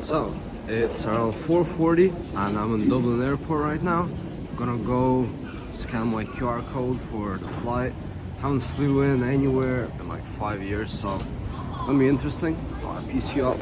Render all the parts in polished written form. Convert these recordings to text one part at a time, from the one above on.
So, it's around 4:40 and I'm in Dublin airport right now. Gonna go scan my QR code for the flight. Haven't flew in anywhere in like 5 years, so gonna be interesting. I'll peace you out.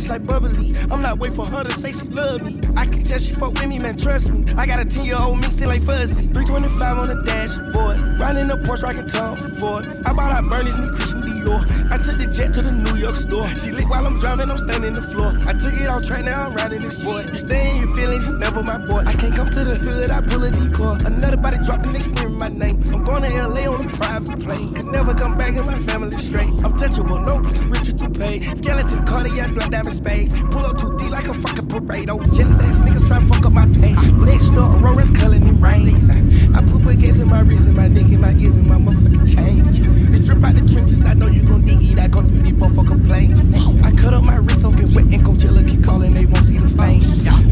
Like Bubbly, I'm not waiting for her to say she love me. I can tell she fuck with me, man, trust me. I got a 10-year-old me still like fuzzy. 325 on the dashboard, riding the Porsche, rocking Tom Ford. I bought out Bernie's new Christian Dior. I took the jet to the New York store. She lit while I'm driving, I'm standing the floor. I took it off track, now I'm riding this sport. You stay in your feelings, you never my boy. I can't come to the hood, I pull a decoy. Another body drop the next in my name. I'm going to LA on a private plane. Could never come back and my family straight. I'm touchable, no, too rich or too paid. Skeleton cardiac, blood diamond spades. Pull up too deep like a fucking parade. Oh, jealous ass niggas try to fuck up my pay. Black star, Aurora's coloring in rain. I put baguettes in my wrist and my neck and my ears and my motherfucking chains. This drip out the trenches, I know you gon' dig it. I go through these motherfucking planes. I cut up my wrist, so get wet and Coachella keep calling, they won't see the fame.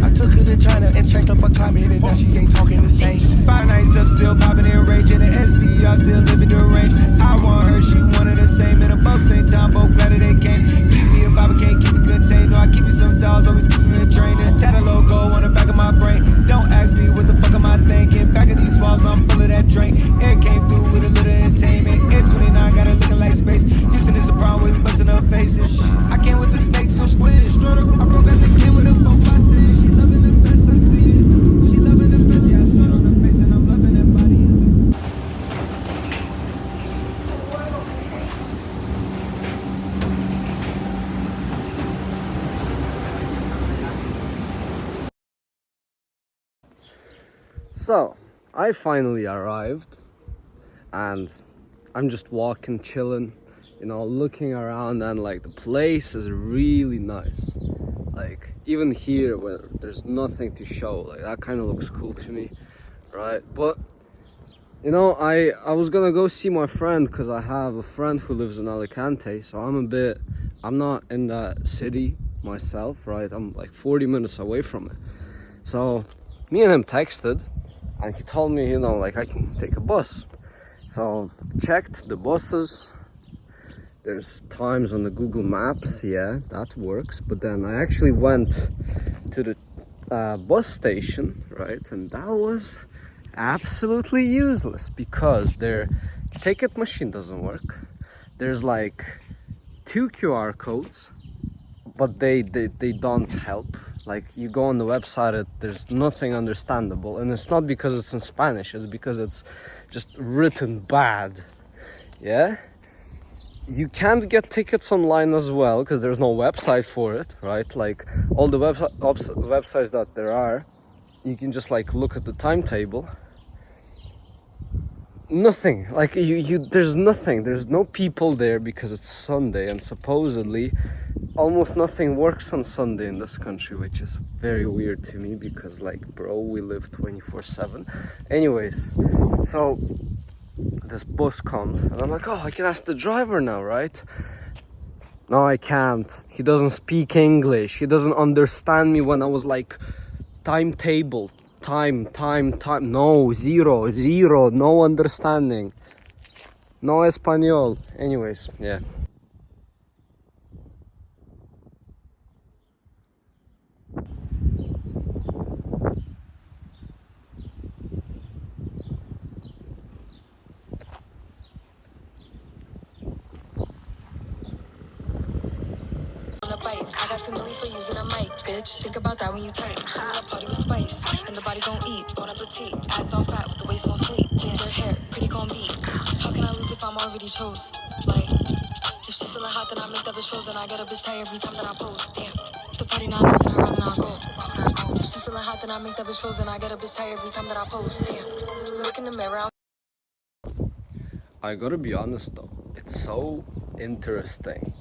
I took her to China and changed up her climate and now she ain't talking the same. 5 nights up, still popping and raging. The SVR still living the range. I want her, she wanted the same. And above same time, both glad that they came. Keep me a vibe, can't keep me contained. No, I keep me some dolls, always keep me in train. And tat a logo on the back of my brain. Don't ask me what the fuck am I thinking. Back of these walls, I'm full of that drink. Air came through with a little entertainment. Air 29 got her looking like space. Houston is a problem with busting her faces. I came with the snakes, no squid. Straight up, I broke out the game with a 4x6. She loving the best, I see it. She loving the best, yeah, I see it on her face. And I'm loving that body. So, I finally arrived and I'm just walking, chilling, you know, looking around, and like the place is really nice. Like even here where there's nothing to show, like that kind of looks cool to me, right? But you know, I was gonna go see my friend because I have a friend who lives in Alicante, so I'm not in that city myself, right? I'm like 40 minutes away from it. So me and him texted and he told me, you know, like I can take a bus. So checked the buses. There's times on the Google Maps, yeah, that works. But then I actually went to the bus station, right? And that was absolutely useless because their ticket machine doesn't work. There's like 2 QR codes, but they don't help. Like you go on the website, there's nothing understandable, and it's not because it's in Spanish, it's because it's just written bad. Yeah, you can't get tickets online as well because there's no website for it, right? Like all the websites that there are, you can just like look at the timetable. Nothing, like there's nothing, there's no people there because it's Sunday, and supposedly almost nothing works on Sunday in this country, which is very weird to me because like, bro, we live 24/7. Anyways, so this bus comes and I'm like, oh, I can ask the driver now, right? No, I can't. He doesn't speak English. He doesn't understand me when I was like, timetable, time. No, zero, no understanding. No español. Anyways, yeah. I got too many for using a mic, bitch. Think about that when you type. She wanna party with spice, and the body gon' eat. Bon appetit, ass on fat with the waist on sleep. Ginger hair, pretty gon' beat. How can I lose if I'm already chose? Like, if she feeling hot, then I make that bitch frozen. I get a bitch tired every time that I post. Damn, the party not lit, then I'd rather not go. If she feeling hot, then I make that bitch frozen. I get a bitch tired every time that I post. Damn, look in the mirror. I gotta be honest though, it's so interesting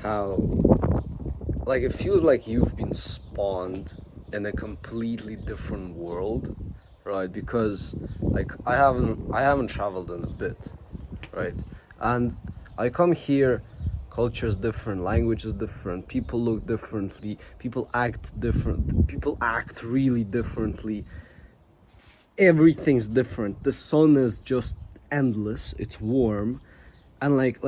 how, like, it feels like you've been spawned in a completely different world, right? Because like I haven't traveled in a bit, right? And I come here, culture is different, language is different, people look differently, people act different, people act really differently. Everything's different. The sun is just endless, it's warm, and like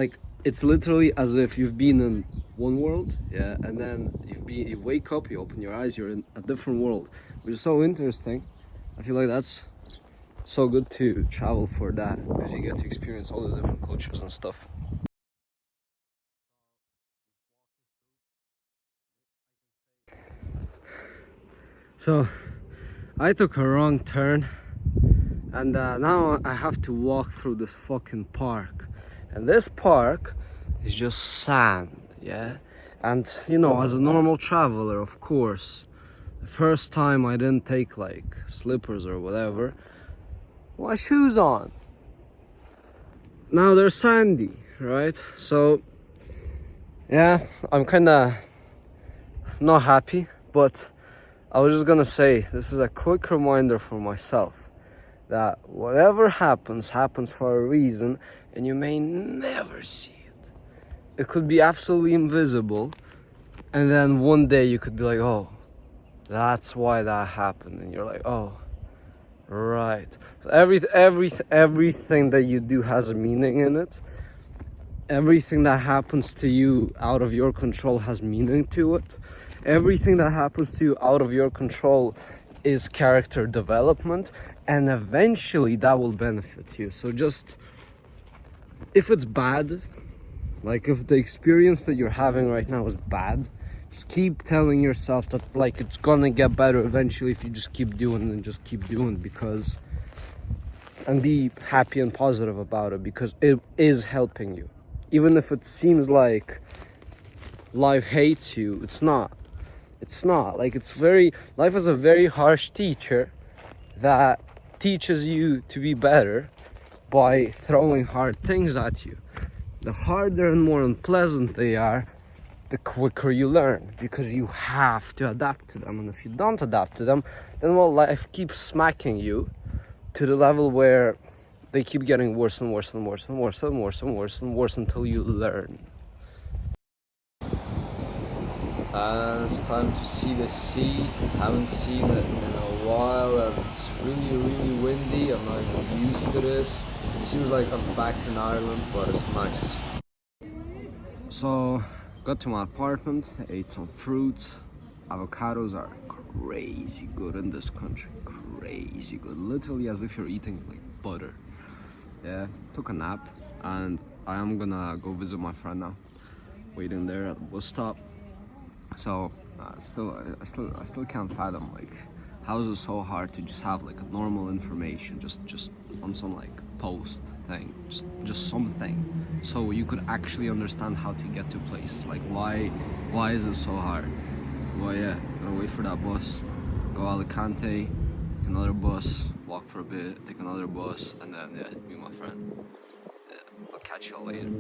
it's literally as if you've been in one world, yeah, and then you wake up, you open your eyes, you're in a different world, which is so interesting. I feel like that's so good to travel for that, because you get to experience all the different cultures and stuff. So I took a wrong turn, and now I have to walk through this fucking park, and this park is just sand, yeah. And you know, as a normal traveler, of course, the first time I didn't take like slippers or whatever, my shoes on. Now they're sandy, right? So yeah, I'm kinda not happy, but I was just gonna say, this is a quick reminder for myself that whatever happens, happens for a reason, and you may never see it. It could be absolutely invisible, and then one day you could be like, oh, that's why that happened, and you're like, oh, right. Everything that you do has a meaning in it. Everything that happens to you out of your control has meaning to it. Everything that happens to you out of your control is character development, and eventually that will benefit you. So just, if it's bad, like if the experience that you're having right now is bad, just keep telling yourself that like it's gonna get better eventually if you just keep doing and just keep doing, because, and be happy and positive about it, because it is helping you. Even if it seems like life hates you, it's not. It's not. Like, life is a very harsh teacher that teaches you to be better by throwing hard things at you. The harder and more unpleasant they are, the quicker you learn, because you have to adapt to them. And if you don't adapt to them, then well, life keeps smacking you to the level where they keep getting worse and worse and worse and worse and worse and worse and worse until you learn. And it's time to see the sea. Haven't seen it in a while, and it's really windy. I'm not even used to this. It seems like I'm back in Ireland, but it's nice. So, got to my apartment, ate some fruit. Avocados are crazy good in this country. Crazy good. Literally as if you're eating like butter. Yeah, took a nap, and I am gonna go visit my friend now. Waiting there at the bus stop. So I still can't fathom like how is it so hard to just have like a normal information just on some like post thing, just something, so you could actually understand how to get to places. Like why is it so hard? Well, yeah, gotta wait for that bus, go Alicante, take another bus, walk for a bit, take another bus, and then yeah, meet my friend. Yeah, I'll catch y'all later.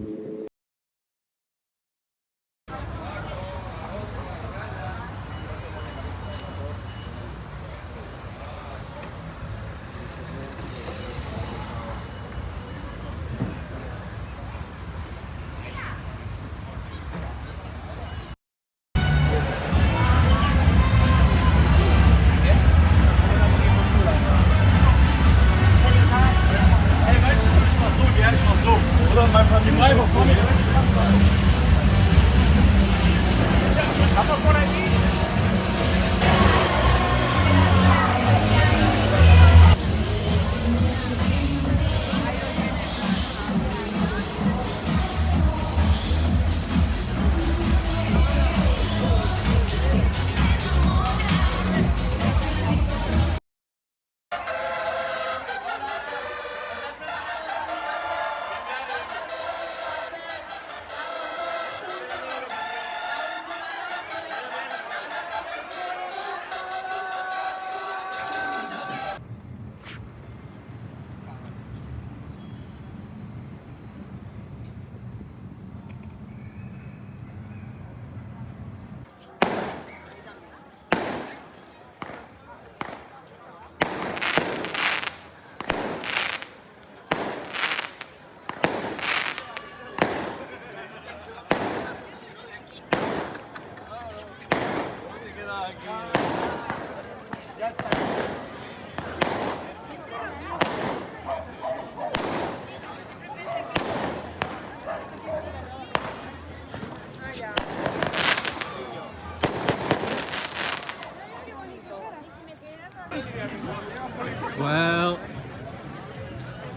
Well,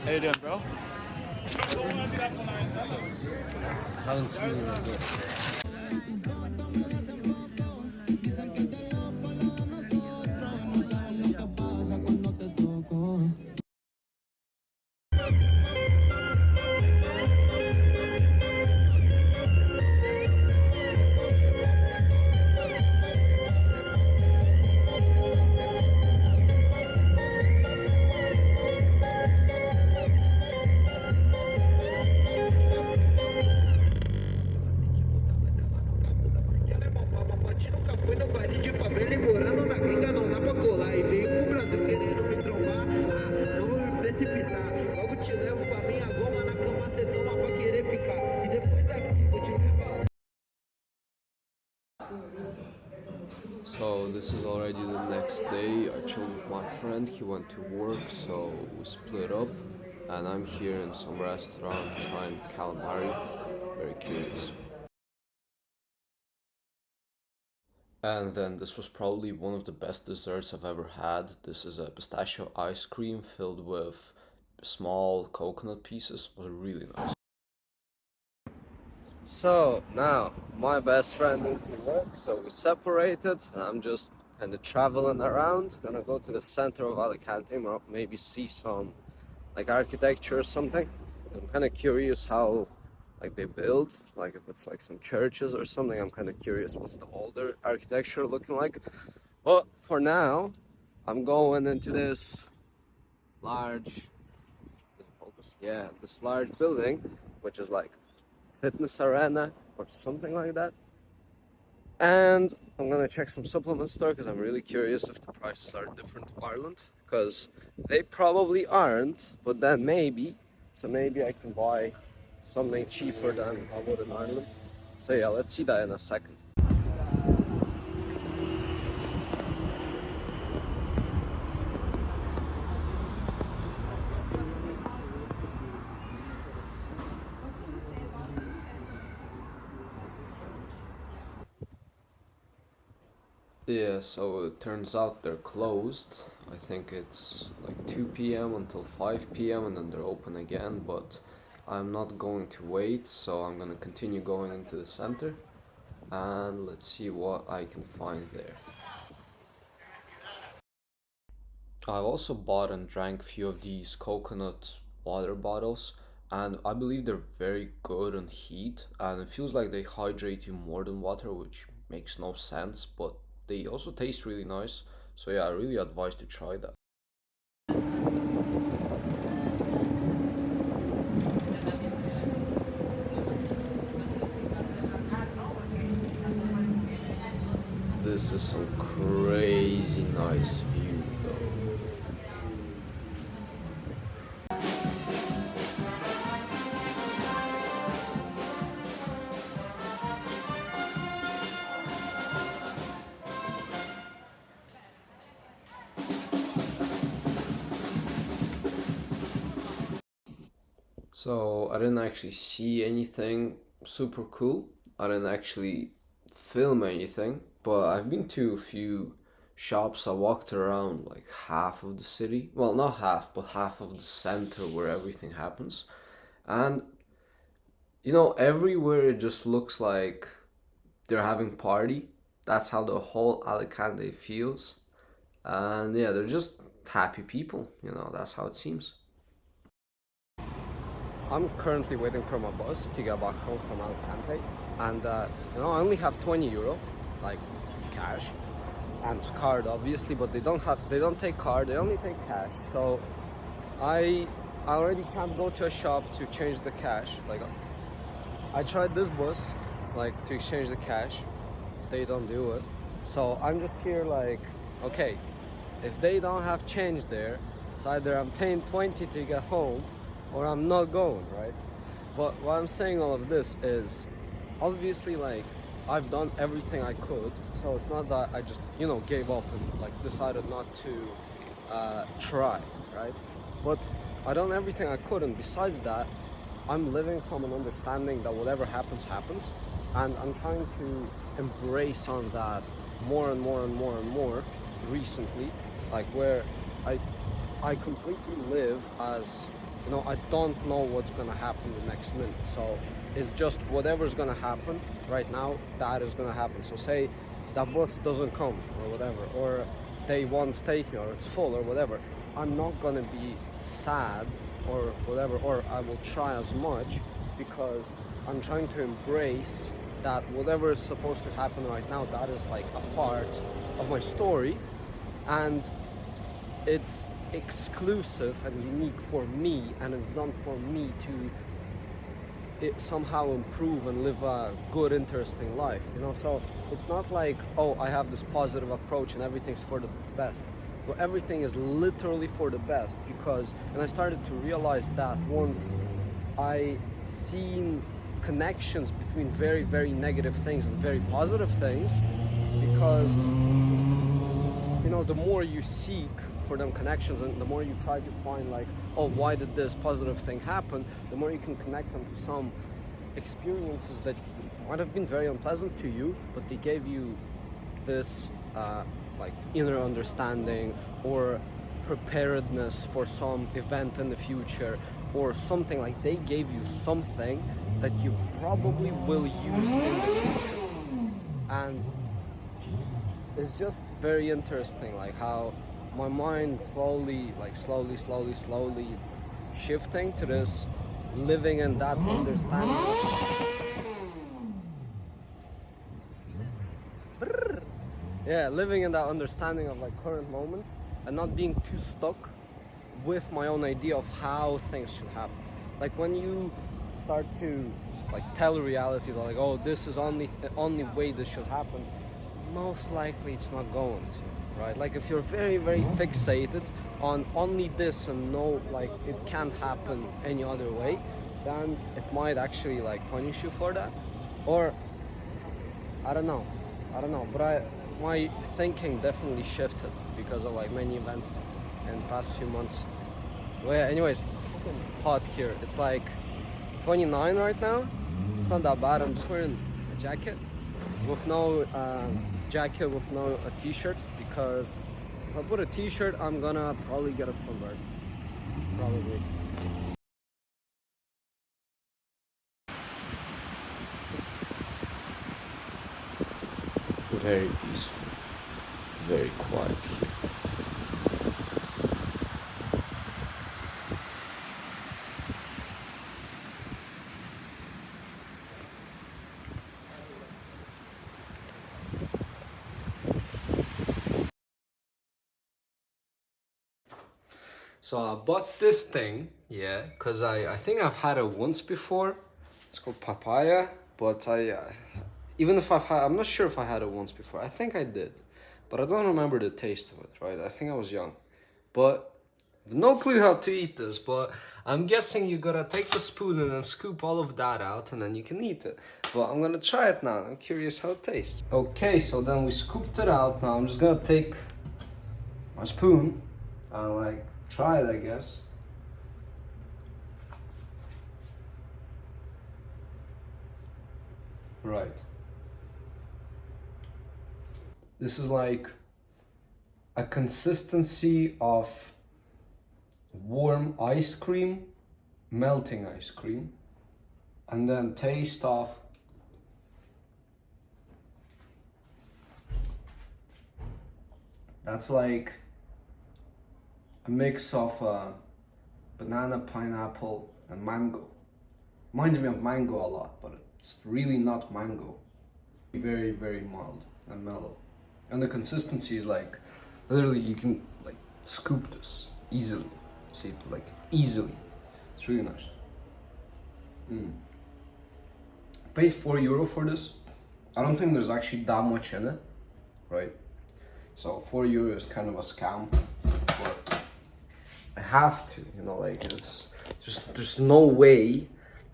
How you doing, bro? haven't seen you in a bit. Nunca foi no baile de favela e morando na gringa não dá pra colar. E veio pro Brasil querendo me trombar. Ah, não vou me precipitar. Logo te levo pra minha goma, na cama cê toma pra querer ficar. E depois daqui vou te levar. So this is already the next day. I chilled with my friend, he went to work, so we split up, and I'm here in some restaurant trying calamari. Very curious. And then this was probably one of the best desserts I've ever had. This is a pistachio ice cream filled with small coconut pieces. It was really nice. So now my best friend went to work, so we separated. And I'm just kind of traveling around. Gonna go to the center of Alicante, or maybe see some like architecture or something. I'm kind of curious how like they build, like if it's like some churches or something. I'm kind of curious what's the older architecture looking like. But for now, I'm going into this large, this large building, which is like fitness arena or something like that. And I'm gonna check some supplement store because I'm really curious if the prices are different to Ireland, because they probably aren't, but then maybe, so maybe I can buy something cheaper than I would in Ireland. So yeah, let's see that in a second. Yeah, so it turns out they're closed. I think it's like 2 p.m. until 5 p.m. and then they're open again, but I'm not going to wait, so I'm gonna continue going into the center. and let's see what I can find there. I've also bought and drank a few of these coconut water bottles, and I believe they're very good on heat, and it feels like they hydrate you more than water, which makes no sense, but they also taste really nice. So yeah, I really advise to try that. This is some crazy nice view though. So I didn't actually see anything super cool. I didn't actually film anything, but I've been to a few shops. I walked around like half of the city. Well, not half, but half of the center where everything happens. And you know, everywhere it just looks like they're having party. That's how the whole Alicante feels. And yeah, they're just happy people, you know, that's how it seems. I'm currently waiting for my bus to get back home from Alicante, and you know, I only have 20 euro, like cash, and card obviously, but they don't take card, they only take cash. So I already can't go to a shop to change the cash. Like I tried this bus, like to exchange the cash, they don't do it. So I'm just here like, okay, if they don't have change there, it's either I'm paying 20 to get home or I'm not going, right? But why I'm saying all of this is obviously like I've done everything I could, so it's not that I just, you know, gave up and like decided not to try, right? But I done everything I could, and besides that, I'm living from an understanding that whatever happens, happens, and I'm trying to embrace on that more and more and more and more recently, like where I completely live as, you know, I don't know what's gonna happen the next minute. So it's just whatever's gonna happen right now, that is gonna happen. So say that bus doesn't come or whatever, or they won't take me, or it's full or whatever, I'm not gonna be sad or whatever, or I will try as much, because I'm trying to embrace that whatever is supposed to happen right now, that is like a part of my story, and it's exclusive and unique for me, and it's done for me to somehow improve and live a good, interesting life, you know. So it's not like, oh, I have this positive approach and everything's for the best. Well, everything is literally for the best, because, and I started to realize that once I seen connections between very, very negative things and very positive things, because, you know, the more you seek for them connections and the more you try to find like, oh, why did this positive thing happen, the more you can connect them to some experiences that might have been very unpleasant to you, but they gave you this like inner understanding or preparedness for some event in the future, or something like they gave you something that you probably will use in the future. And it's just very interesting, like how my mind slowly, it's shifting to this, living in that understanding. Yeah, living in that understanding of like current moment, and not being too stuck with my own idea of how things should happen. Like when you start to like tell reality that like, oh, this is only way this should happen, most likely it's not going to, right? Like if you're very, very fixated on only this and no, like it can't happen any other way, then it might actually like punish you for that. Or I don't know, but my thinking definitely shifted because of like many events in the past few months. Well, yeah, anyways, hot here. It's like 29 right now. It's not that bad. I'm just wearing a jacket with no with no a t-shirt, because if I put a t-shirt, I'm gonna probably get a sunburn. Probably. very peaceful, very quiet here. So I bought this thing, yeah, because I think I've had it once before. It's called papaya, but even if I'm not sure if I had it once before. I think I did, but I don't remember the taste of it, right? I think I was young, but I have no clue how to eat this, but I'm guessing you gotta take the spoon and then scoop all of that out and then you can eat it. But I'm gonna try it now. I'm curious how it tastes. Okay, so then we scooped it out. Now I'm just gonna take my spoon and like try it, I guess. Right. This is like a consistency of warm ice cream, melting ice cream, and then taste of that's like a mix of banana, pineapple, and mango. Reminds me of mango a lot, but it's really not mango. Very, very mild and mellow. And the consistency is like, literally you can like scoop this easily. See, like easily. It's really nice. Paid €4 for this. I don't think there's actually that much in it, right? So €4 is kind of a scam, but I have to, you know, like it's just, there's no way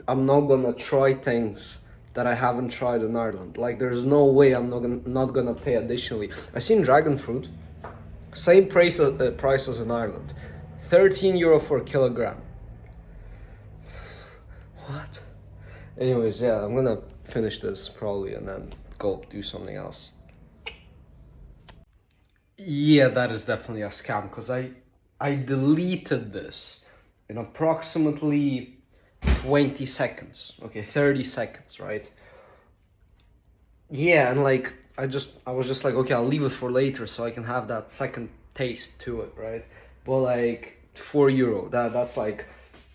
I'm not gonna try things that I haven't tried in Ireland. Like there's no way I'm not gonna pay additionally. I seen dragon fruit, same price as in Ireland, €13 for a kilogram. What? Anyways, yeah, I'm gonna finish this probably and then go do something else. Yeah, that is definitely a scam because I deleted this in approximately 20 seconds. Okay, 30 seconds, right? Yeah, and like I was just like, okay, I'll leave it for later so I can have that second taste to it, right? But like €4, that's like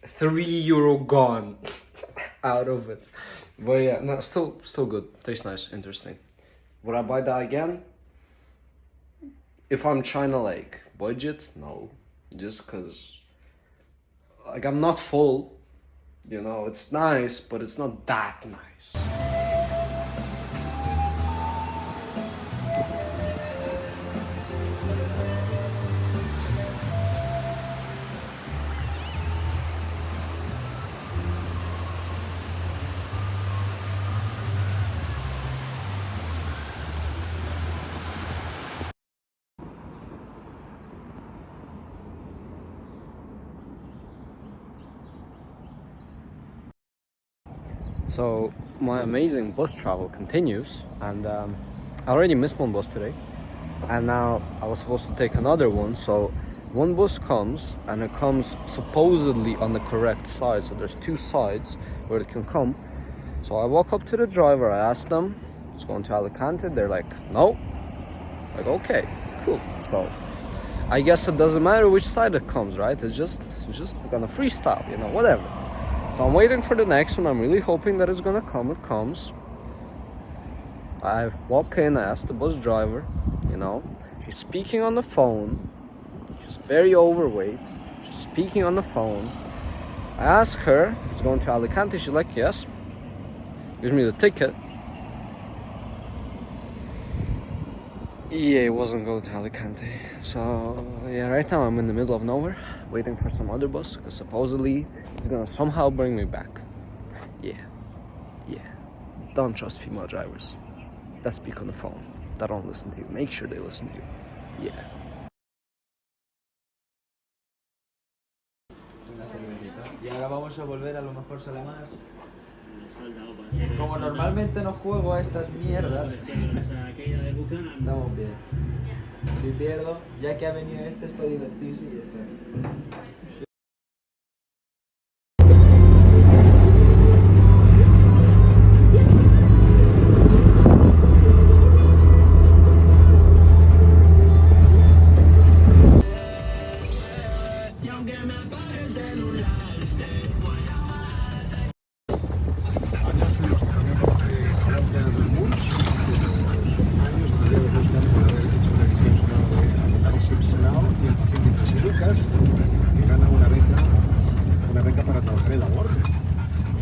€3 gone out of it. But yeah, no, still good. Tastes nice, interesting. Would I buy that again? If I'm trying to like budget, no. Just cause like I'm not full, you know, it's nice, but it's not that nice. So my amazing bus travel continues, and I already missed one bus today, and now I was supposed to take another one. So one bus comes, and it comes supposedly on the correct side, so there's two sides where it can come. So I walk up to the driver, I ask them, it's going to Alicante, they're like, no. Like, okay, cool. So I guess it doesn't matter which side it comes, right? It's just gonna freestyle, you know, whatever. So I'm waiting for the next one. I'm really hoping that it's gonna come. It comes. I walk in, I ask the bus driver, you know, she's speaking on the phone. She's very overweight. She's speaking on the phone. I ask her if it's going to Alicante. She's like, yes. Gives me the ticket. Yeah, it wasn't going to Alicante. So yeah, right now I'm in the middle of nowhere, waiting for some other bus, because supposedly it's gonna somehow bring me back. Yeah. Don't trust female drivers that speak on the phone, that don't listen to you. Make sure they listen to you. Yeah. Y ahora vamos a volver, a lo mejor sale más. Como normalmente no juego a estas mierdas, estamos bien. Si pierdo, ya que ha venido este es para divertirse y ya está.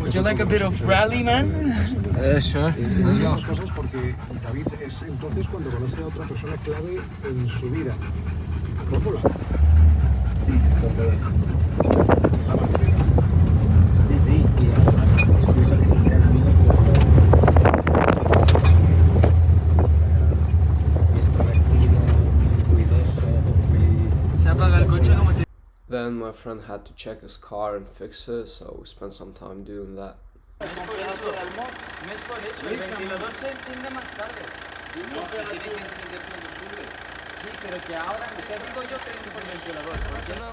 Would you like a bit of rally, man? Sure. Let's go. Cosas porque David es entonces cuando conoce a otra persona clave en su vida. ¿Cómo? Sí, sí, sí, y además es curioso que se crean amigos extrovertido, muy cuidadoso, muy... Se apaga el coche como te... Then my friend had to check his car and fix it, so we spent some time doing that. No es por eso, el ventilador se enciende más tarde. No, se tiene que encender cuando sube. Sí, pero que ahora, ¿qué digo yo que es por el ventilador?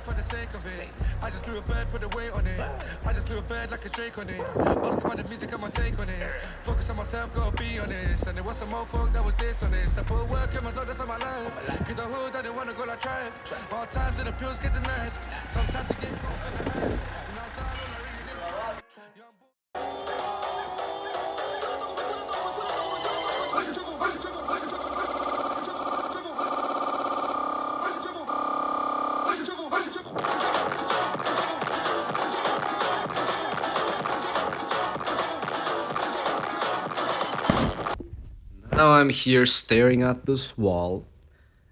For the sake of it, I just flew a bird, put the weight on it. I just flew a bird like a Drake on it. Ask about the music, I'm on take on it. Focus on myself, gotta be honest. And there was some more folk that was dishonest. I put work in myself, that's on my life. Get the hood, I didn't wanna go like tribe. All times in the pills get denied. Sometimes you get caught in the night. And I was down on my really didn't. Young boy. Now I'm here staring at this wall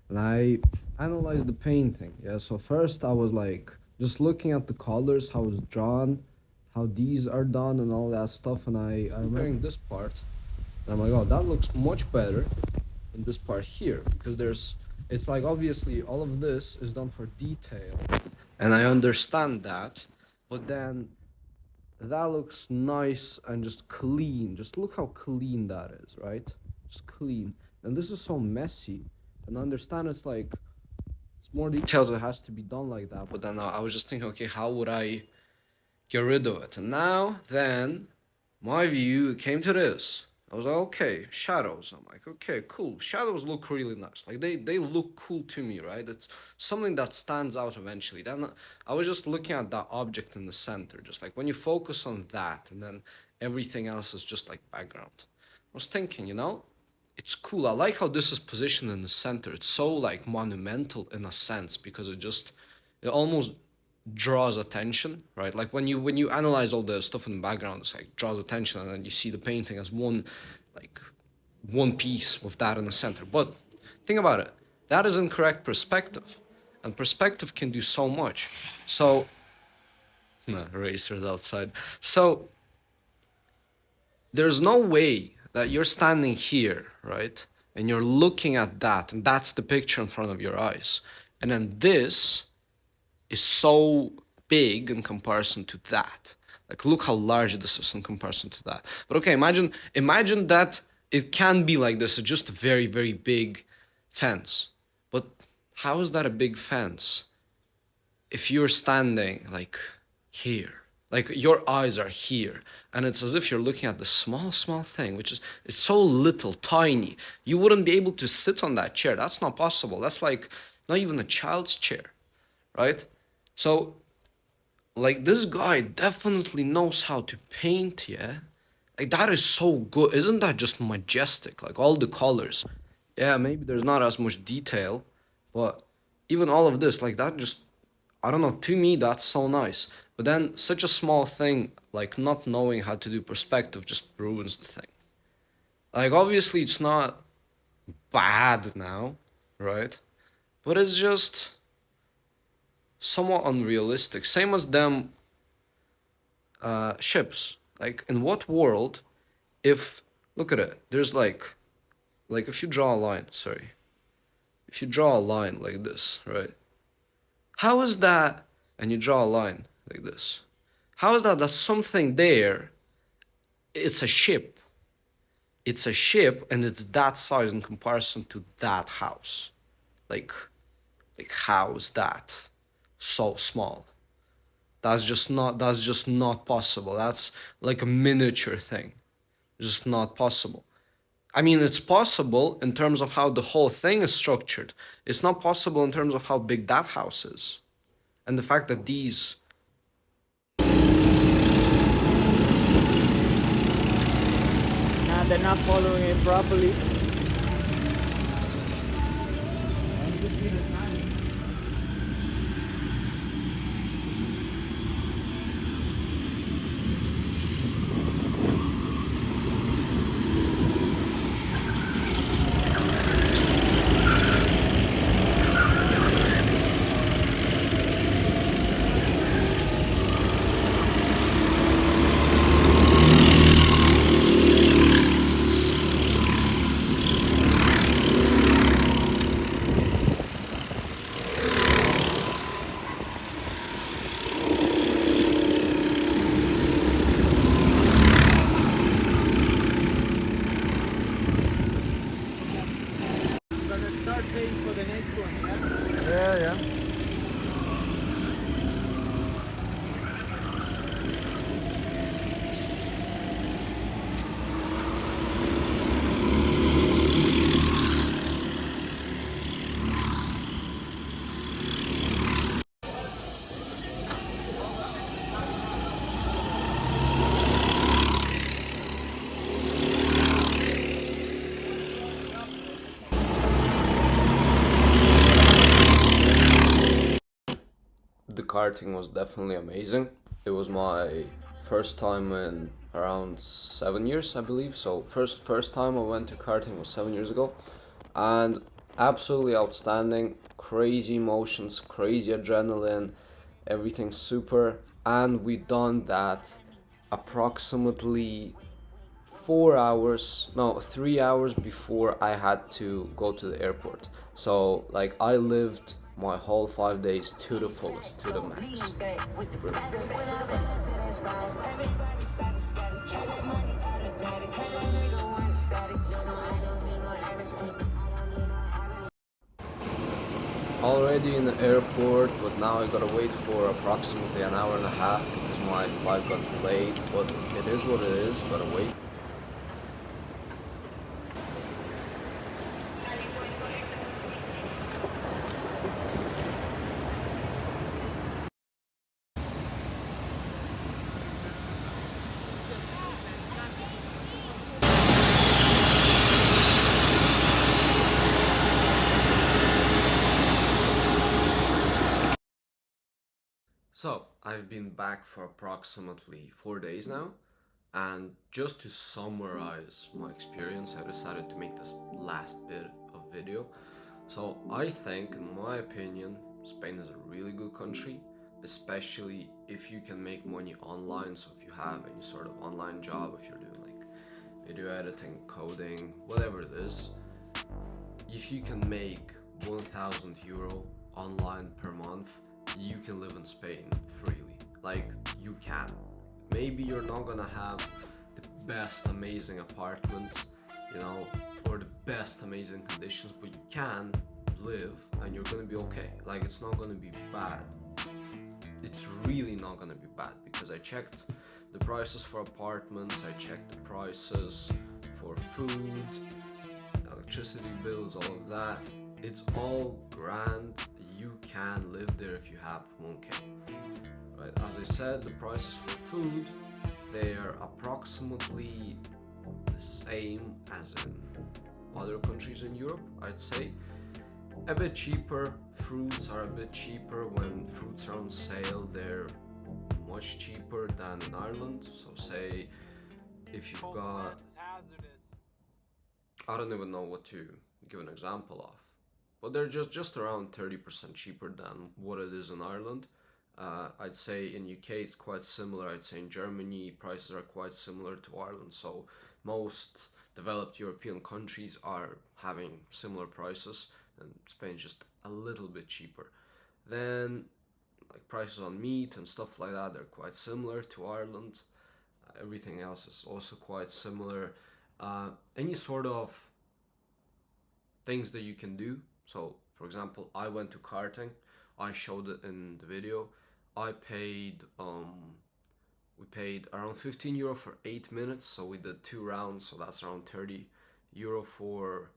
and I analyzed the painting. Yeah, so first I was like just looking at the colors, how it's drawn, how these are done and all that stuff, and I'm remembering this part and I'm like, oh, that looks much better than this part here, because it's like obviously all of this is done for detail and I understand that, but then that looks nice and just clean. Just look how clean that is, right? Just clean. And this is so messy, and I understand it's like it's more details, it has to be done like that, but then I was just thinking, okay, how would I get rid of it? And now then my view came to this. I was like, okay, shadows. I'm like, okay, cool. Shadows look really nice. Like they look cool to me, right? It's something that stands out eventually. Then I was just looking at that object in the center, just like when you focus on that and then everything else is just like background. I was thinking, you know, it's cool. I like how this is positioned in the center. It's so like monumental in a sense, because it almost draws attention, right? Like when you analyze all the stuff in the background, it's like draws attention, and then you see the painting as one piece with that in the center. But think about it, that is incorrect perspective, and perspective can do so much. So racers outside. So there's no way that you're standing here, right, and you're looking at that, and that's the picture in front of your eyes, and then this is so big in comparison to that. Like, look how large this is in comparison to that. But okay, imagine that it can be like this. It's just a very, very big fence. But how is that a big fence if you're standing like here? Like your eyes are here, and it's as if you're looking at the small thing, which is, it's so little, tiny. You wouldn't be able to sit on that chair. That's not possible. That's like not even a child's chair, right? So, like, this guy definitely knows how to paint, yeah? Like, that is so good. Isn't that just majestic? Like, all the colors. Yeah, maybe there's not as much detail, but even all of this, like, that just, I don't know, to me, that's so nice. But then, such a small thing, like, not knowing how to do perspective just ruins the thing. Like, obviously, it's not bad now, right? But it's just somewhat unrealistic. Same as them ships. Like, in what world, if, look at it, there's like if you draw a line, if you draw a line like this, right? How is that, and you draw a line like this, how is that something there, it's a ship. It's a ship, and it's that size in comparison to that house. Like how is that so small? That's just not possible. That's like a miniature thing. Just not possible. I mean, it's possible in terms of how the whole thing is structured. It's not possible in terms of how big that house is. And the fact that these they're not following it properly. Yeah. The karting was definitely amazing. It was my first time in around 7 years, I believe. So first time I went to karting was 7 years ago, and absolutely outstanding. Crazy emotions, crazy adrenaline, everything super. And we done that approximately 4 hours, no, 3 hours before I had to go to the airport. So like I lived my whole 5 days to the fullest, to the max. Already in the airport, but now I gotta wait for approximately an hour and a half because my flight got delayed. But it is what it is, gotta wait. So, I've been back for approximately 4 days now, and just to summarize my experience, I decided to make this last bit of video. So, I think, in my opinion, Spain is a really good country, especially if you can make money online. So, if you have any sort of online job, if you're doing like video editing, coding, whatever it is, if you can make 1,000 euro online per month, you can live in Spain freely. Like, you can. Maybe you're not gonna have the best amazing apartment, you know, or the best amazing conditions, but you can live and you're gonna be okay. Like, it's not gonna be bad. It's really not gonna be bad, because I checked the prices for apartments, I checked the prices for food, electricity bills, all of that. It's all grand. You can live there if you have 1k. Right? As I said, the prices for food, they are approximately the same as in other countries in Europe, I'd say. A bit cheaper. Fruits are a bit cheaper. When fruits are on sale, they're much cheaper than in Ireland. So say if you've got, I don't even know what to give an example of, but they're just around 30% cheaper than what it is in Ireland. I'd say in UK it's quite similar. I'd say in Germany prices are quite similar to Ireland. So most developed European countries are having similar prices, and Spain's just a little bit cheaper. Then like prices on meat and stuff like that, they're quite similar to Ireland. Everything else is also quite similar. Any sort of things that you can do. So, for example, I went to karting. I showed it in the video. I paid, we paid around 15 euro for 8 minutes. So we did 2 rounds. So that's around 30 euro for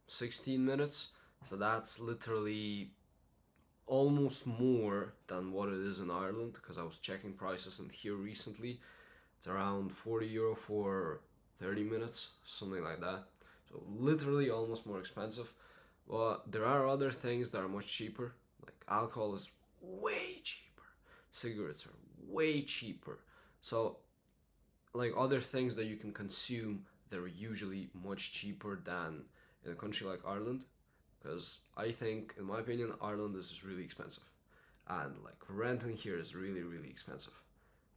16 minutes. So that's literally almost more than what it is in Ireland, because I was checking prices in here recently. It's around 40 euro for 30 minutes, something like that. So literally almost more expensive. But there are other things that are much cheaper. Like alcohol is way cheaper. Cigarettes are way cheaper. So like other things that you can consume, they're usually much cheaper than in a country like Ireland. Because I think, in my opinion, Ireland is really expensive. And like renting here is really, really expensive.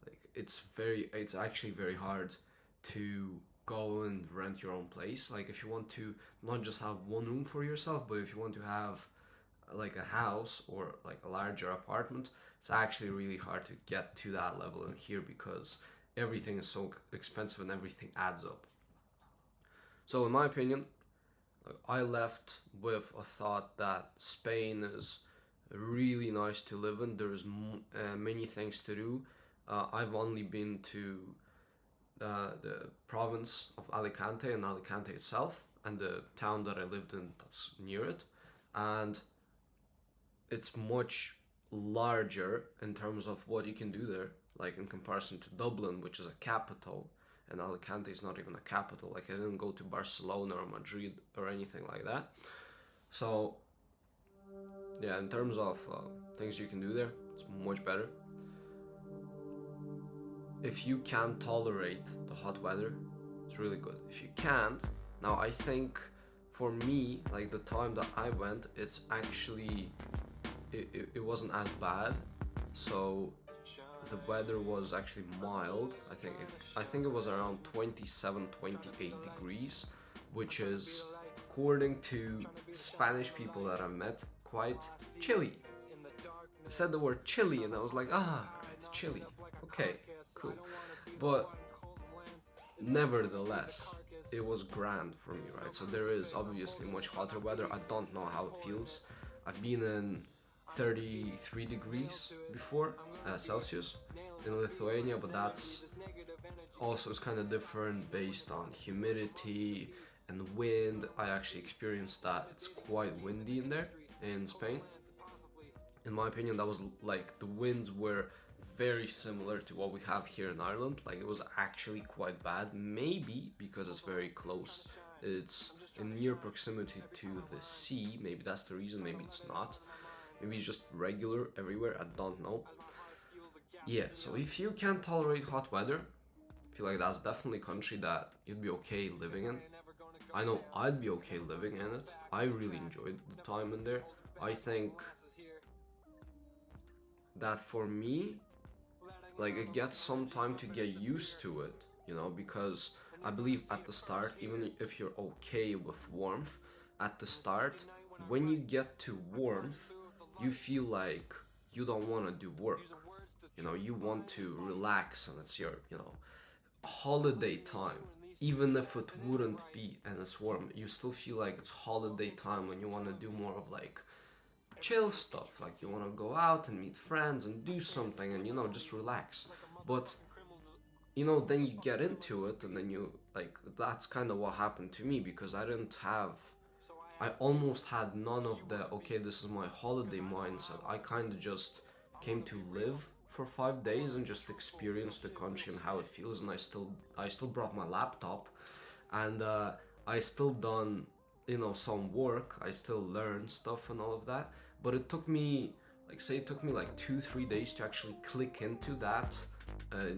Like it's actually very hard to go and rent your own place. Like if you want to not just have one room for yourself, but if you want to have like a house or like a larger apartment, it's actually really hard to get to that level in here because everything is so expensive and everything adds up. So in my opinion, I left with a thought that Spain is really nice to live in. There's many things to do. I've only been to the province of Alicante and Alicante itself and the town that I lived in that's near it, and it's much larger in terms of what you can do there, like in comparison to Dublin, which is a capital, and Alicante is not even a capital. Like I didn't go to Barcelona or Madrid or anything like that. So yeah, in terms of things you can do there, it's much better. If you can tolerate the hot weather, it's really good. If you can't, now I think for me, like the time that I went, it's actually, it wasn't as bad. So the weather was actually mild. I think it was around 27, 28 degrees, which is, according to Spanish people that I met, quite chilly. I said the word chilly and I was like, right, chilly. Okay, cool. But nevertheless, it was grand for me, right? So there is obviously much hotter weather. I don't know how it feels. I've been in 33 degrees before, Celsius, in Lithuania, but that's also, it's kind of different based on humidity and wind. I actually experienced that. It's quite windy in there in Spain. In my opinion, that was like, the winds were very similar to what we have here in Ireland. Like it was actually quite bad, maybe because it's very close. It's in near proximity to the sea. Maybe that's the reason, maybe it's not. Maybe it's just regular everywhere, I don't know. Yeah, so if you can tolerate hot weather, I feel like that's definitely a country that you'd be okay living in. I know I'd be okay living in it. I really enjoyed the time in there. I think that for me, like it gets some time to get used to it, you know, because I believe at the start, even if you're okay with warmth, at the start, when you get to warmth, you feel like you don't want to do work. You know, you want to relax and it's your, you know, holiday time. Even if it wouldn't be and it's warm, you still feel like it's holiday time when you want to do more of like chill stuff. Like you want to go out and meet friends and do something and, you know, just relax. But, you know, then you get into it and then you, like, that's kind of what happened to me because I almost had none of the, okay, this is my holiday mindset. I kind of just came to live for 5 days and just experience the country and how it feels. And I still brought my laptop and I still done, you know, some work. I still learned stuff and all of that. But it took me, like, say it took me like 2-3 days to actually click into that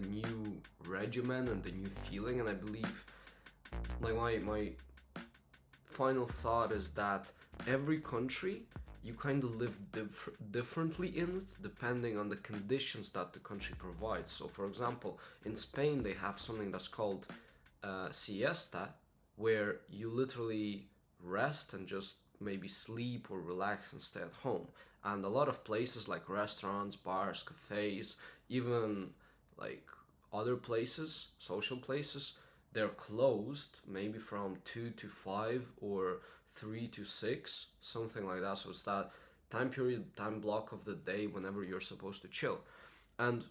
new regimen and the new feeling. And I believe, like, my final thought is that every country, you kind of live differently in it depending on the conditions that the country provides. So for example, in Spain they have something that's called siesta, where you literally rest and just maybe sleep or relax and stay at home. And a lot of places like restaurants, bars, cafes, even like other places, social places, they're closed maybe from 2 to 5 or 3 to 6, something like that. So it's that time period, time block of the day whenever you're supposed to chill. And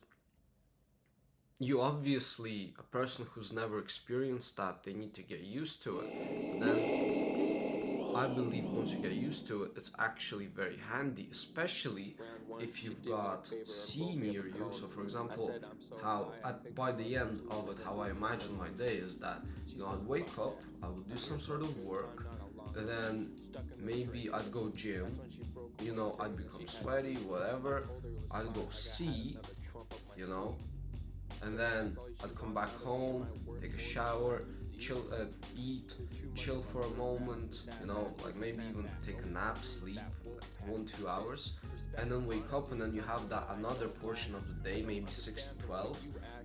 you obviously, a person who's never experienced that, they need to get used to it. But then I believe once you get used to it, it's actually very handy, especially if you've got sea near you. So for example, by the end of it, how I imagine my day is that, you know, I'd wake up, I would do some sort of work, and then maybe I'd go gym, you know, I'd become sweaty, whatever, I'd go see, you know, and then I'd come back home, take a shower, chill, eat, chill for a moment, you know, like maybe even take a nap, sleep, like 1-2 hours, and then wake up, and then you have that another portion of the day, maybe 6 to 12,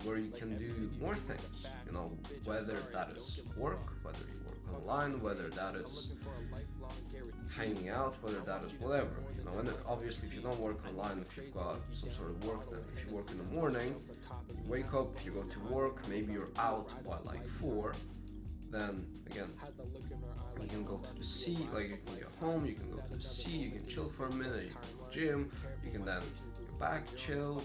where you can do more things, you know, whether that is work, whether you work online, whether that is hanging out, whether that is whatever, you know. And then obviously if you don't work online, if you've got some sort of work, then if you work in the morning, you wake up, you go to work, maybe you're out by like 4, then again you can go to the sea, like you can get home, you can go to the sea, you can chill for a minute, you can go to the gym, you can then get back, chill,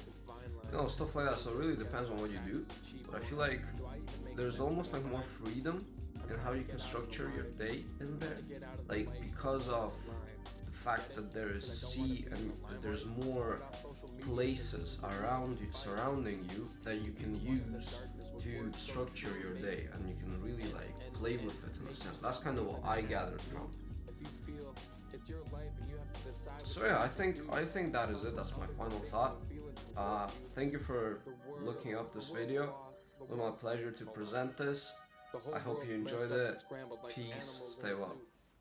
you know, stuff like that. So it really depends on what you do, but I feel like there's almost like more freedom in how you can structure your day in there, like because of the fact that there is sea and there's more places around you, surrounding you, that you can use to structure your day, and you can really like play with it in a sense. That's kind of what I gathered from. So yeah, I think that is it. That's my final thought. Thank you for looking up this video. It was my pleasure to present this. I hope you enjoyed it. Peace. Stay well.